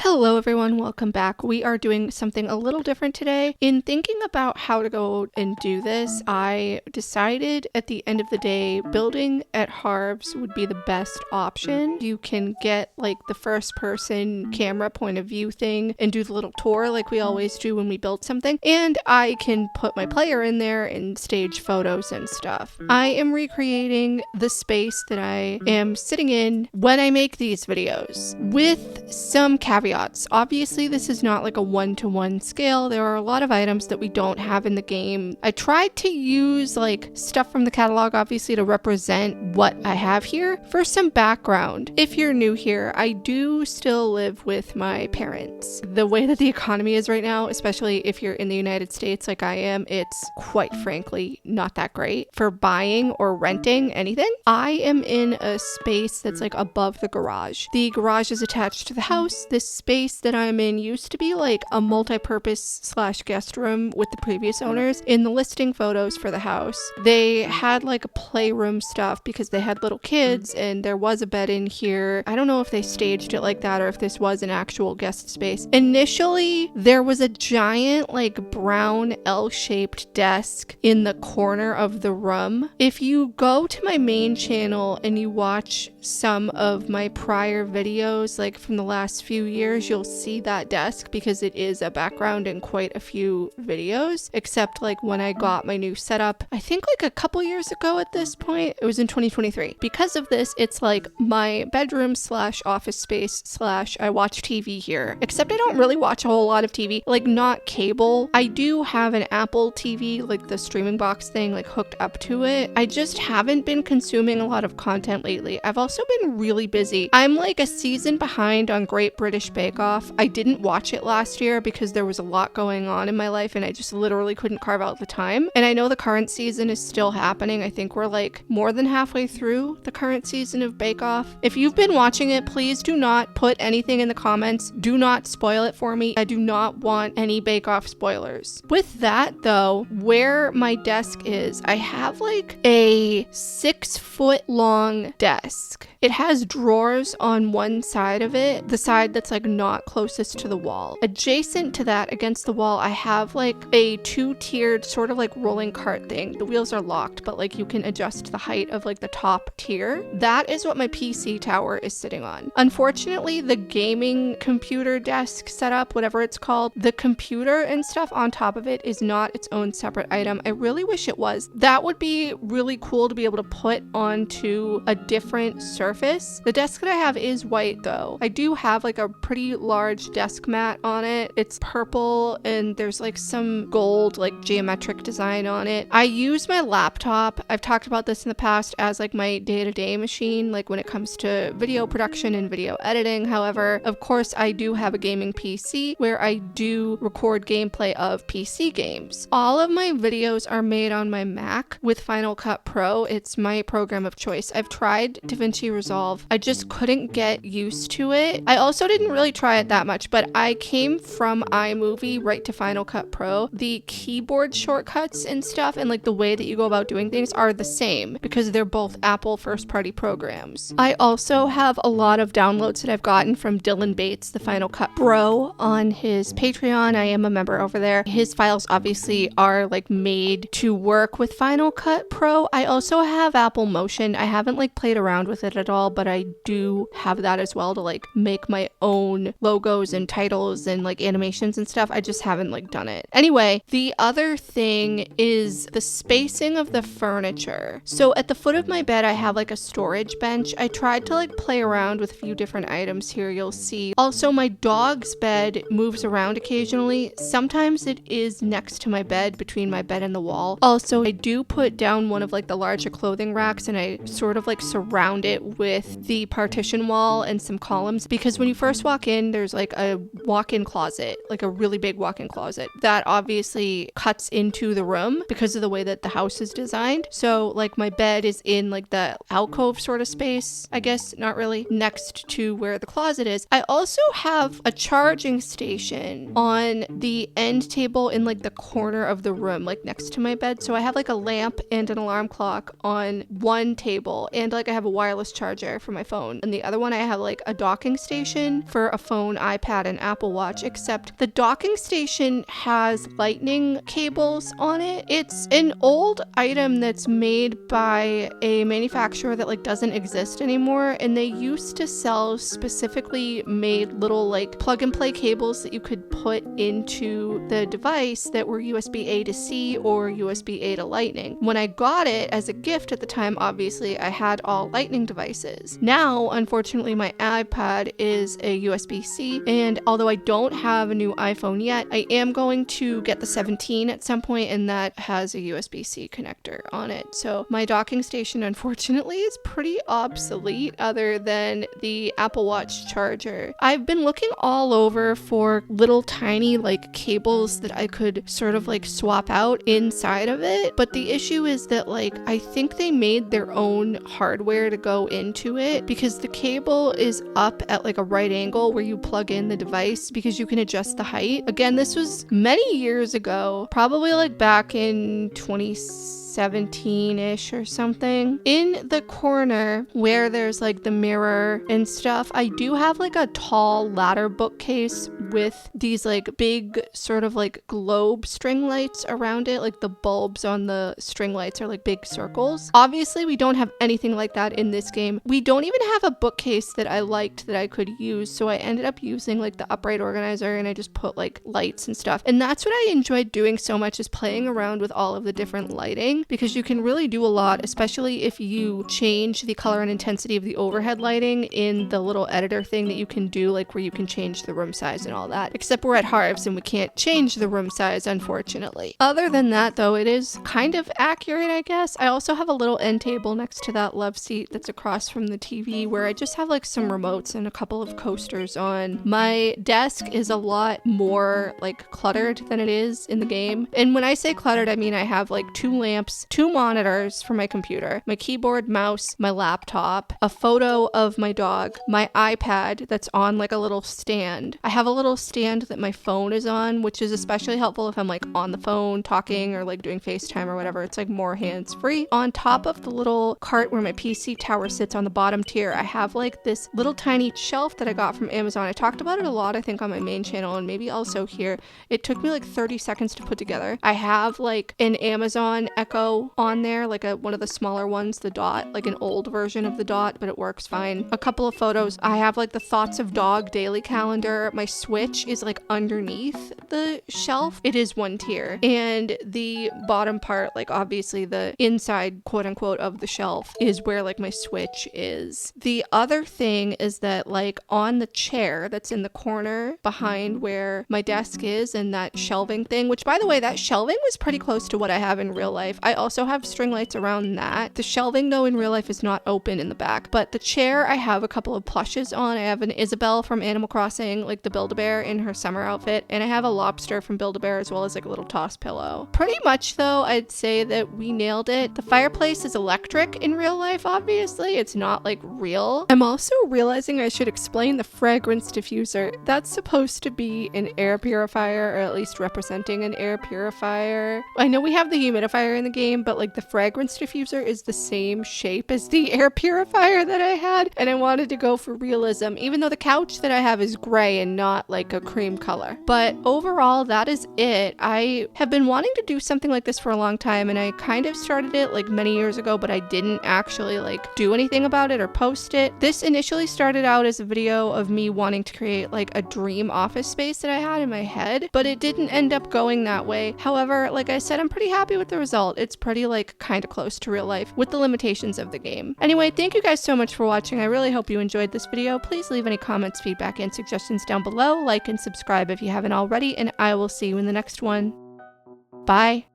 Hello everyone, welcome back. We are doing something a little different today. In thinking about how to go and do this, I decided at the end of the day, building at Harv's would be the best option. You can get like the first person camera point of view thing and do the little tour like we always do when we build something. And I can put my player in there and stage photos and stuff. I am recreating the space that I am sitting in when I make these videos with some caveats. Obviously, this is not like a one-to-one scale. There are a lot of items that we don't have in the game. I tried to use like stuff from the catalog, obviously, to represent what I have here. For some background, if you're new here, I do still live with my parents. The way that the economy is right now, especially if you're in the United States like I am, it's quite frankly not that great for buying or renting anything. I am in a space that's like above the garage. The garage is attached to the house. This space that I'm in used to be like a multi-purpose / guest room with the previous owners. In the listing photos for the house, they had like a playroom stuff because they had little kids and there was a bed in here. I don't know if they staged it like that or if this was an actual guest space. Initially, there was a giant like brown L-shaped desk in the corner of the room. If you go to my main channel and you watch some of my prior videos, like from the last few years, you'll see that desk because it is a background in quite a few videos, except like when I got my new setup, I think like a couple years ago at this point. It was in 2023. Because of this, it's like my bedroom / office space / I watch TV here, except I don't really watch a whole lot of TV, like not cable. I do have an Apple TV, like the streaming box thing, like hooked up to it. I just haven't been consuming a lot of content lately. I've also been really busy. I'm like a season behind on Great British Bake Off. I didn't watch it last year because there was a lot going on in my life and I just literally couldn't carve out the time. And I know the current season is still happening. I think we're like more than halfway through the current season of Bake Off. If you've been watching it, please do not put anything in the comments. Do not spoil it for me. I do not want any Bake Off spoilers. With that though, where my desk is, I have like a 6-foot long desk. It has drawers on one side of it, the side that's like not closest to the wall. Adjacent to that, against the wall, I have like a 2-tiered sort of like rolling cart thing. The wheels are locked, but like you can adjust the height of like the top tier. That is what my PC tower is sitting on. Unfortunately, the gaming computer desk setup, whatever it's called, the computer and stuff on top of it is not its own separate item. I really wish it was. That would be really cool to be able to put onto a different surface. The desk that I have is white though. I do have like a pretty large desk mat on it. It's purple and there's like some gold like geometric design on it. I use my laptop, I've talked about this in the past, as like my day-to-day machine, like when it comes to video production and video editing. However, of course, I do have a gaming PC where I do record gameplay of PC games. All of my videos are made on my Mac with Final Cut Pro. It's my program of choice. I've tried DaVinci Resolve. I just couldn't get used to it. I also didn't really try it that much, but I came from iMovie right to Final Cut Pro. The keyboard shortcuts and stuff and like the way that you go about doing things are the same because they're both Apple first-party programs. I also have a lot of downloads that I've gotten from Dylan Bates, the Final Cut Pro, on his Patreon. I am a member over there. His files obviously are like made to work with Final Cut Pro. I also have Apple Motion. I haven't like played around with it at all, but I do have that as well to like make my own logos and titles and like animations and stuff. I just haven't like done it. Anyway, the other thing is the spacing of the furniture. So at the foot of my bed, I have like a storage bench. I tried to like play around with a few different items here, you'll see. Also, my dog's bed moves around occasionally. Sometimes it is next to my bed, between my bed and the wall. Also, I do put down one of like the larger clothing racks and I sort of like surround it with the partition wall and some columns because when you first walk in, there's like a walk-in closet, like a really big walk-in closet that obviously cuts into the room because of the way that the house is designed. So like my bed is in like the alcove sort of space, I guess, not really, next to where the closet is. I also have a charging station on the end table in like the corner of the room, like next to my bed. So I have like a lamp and an alarm clock on one table and like I have a wireless charger for my phone. And the other one I have like a docking station for for a phone, iPad, and Apple Watch, except the docking station has lightning cables on it. It's an old item that's made by a manufacturer that like doesn't exist anymore, and they used to sell specifically made little like plug and play cables that you could put into the device that were USB-A to C or USB-A to Lightning. When I got it as a gift at the time, obviously I had all Lightning devices. Now, unfortunately, my iPad is a USB-C, and although I don't have a new iPhone yet, I am going to get the 17 at some point, and that has a USB-C connector on it. So my docking station, unfortunately, is pretty obsolete other than the Apple Watch charger. I've been looking all over for little tiny like cables that I could sort of like swap out inside of it, but the issue is that like I think they made their own hardware to go into it, because the cable is up at like a right angle where you plug in the device because you can adjust the height. Again, this was many years ago, probably like back in 2017-ish or something. In the corner where there's like the mirror and stuff, I do have like a tall ladder bookcase with these like big sort of like globe string lights around it. Like the bulbs on the string lights are like big circles. Obviously we don't have anything like that in this game. We don't even have a bookcase that I liked that I could use, so I ended up using like the upright organizer, and I just put like lights and stuff. And that's what I enjoyed doing so much, is playing around with all of the different lighting, because you can really do a lot, especially if you change the color and intensity of the overhead lighting in the little editor thing that you can do, like where you can change the room size and all that. Except we're at Harv's and we can't change the room size, unfortunately. Other than that though, it is kind of accurate, I guess. I also have a little end table next to that love seat that's across from the TV, where I just have like some remotes and a couple of coasters on. My desk is a lot more like cluttered than it is in the game. And when I say cluttered, I mean I have like 2 lamps, 2 monitors for my computer, my keyboard, mouse, my laptop, a photo of my dog, my iPad that's on like a little stand. I have a little stand that my phone is on, which is especially helpful if I'm like on the phone talking or like doing FaceTime or whatever. It's like more hands-free. On top of the little cart where my PC tower sits on the bottom tier, I have like this little tiny shelf that I got from Amazon. I talked about it a lot, I think, on my main channel and maybe also here. It took me like 30 seconds to put together. I have like an Amazon Echo on there, like one of the smaller ones, the Dot, like an old version of the Dot, but it works fine. A couple of photos. I have like the Thoughts of Dog daily calendar. My Switch is like underneath the shelf. It is 1 tier. And the bottom part, like obviously the inside quote unquote of the shelf, is where like my Switch is. The other thing is that like on the chair that's in the corner behind where my desk is, and that shelving thing, which by the way, that shelving was pretty close to what I have in real life. I also have string lights around that. The shelving though in real life is not open in the back, but the chair I have a couple of plushes on. I have an Isabelle from Animal Crossing, like the Build-A-Bear in her summer outfit, and I have a lobster from Build-A-Bear as well as like a little toss pillow. Pretty much though, I'd say that we nailed it. The fireplace is electric in real life, obviously. It's not like real. I'm also realizing I should explain the fragrance diffuser. That's supposed to be an air purifier, or at least representing an air purifier. I know we have the humidifier in the game, but like the fragrance diffuser is the same shape as the air purifier that I had, and I wanted to go for realism, even though the couch that I have is gray and not like a cream color. But overall, that is it. I have been wanting to do something like this for a long time, and I kind of started it like many years ago, but I didn't actually like do anything about it or post it. This initially started out as a video of me wanting to create like a dream office space that I had in my head, but it didn't end up going that way. However, like I said, I'm pretty happy with the result. It's pretty like kind of close to real life with the limitations of the game. Anyway, thank you guys so much for watching. I really hope you enjoyed this video. Please leave any comments, feedback, and suggestions down below. Like and subscribe if you haven't already, and I will see you in the next one. Bye.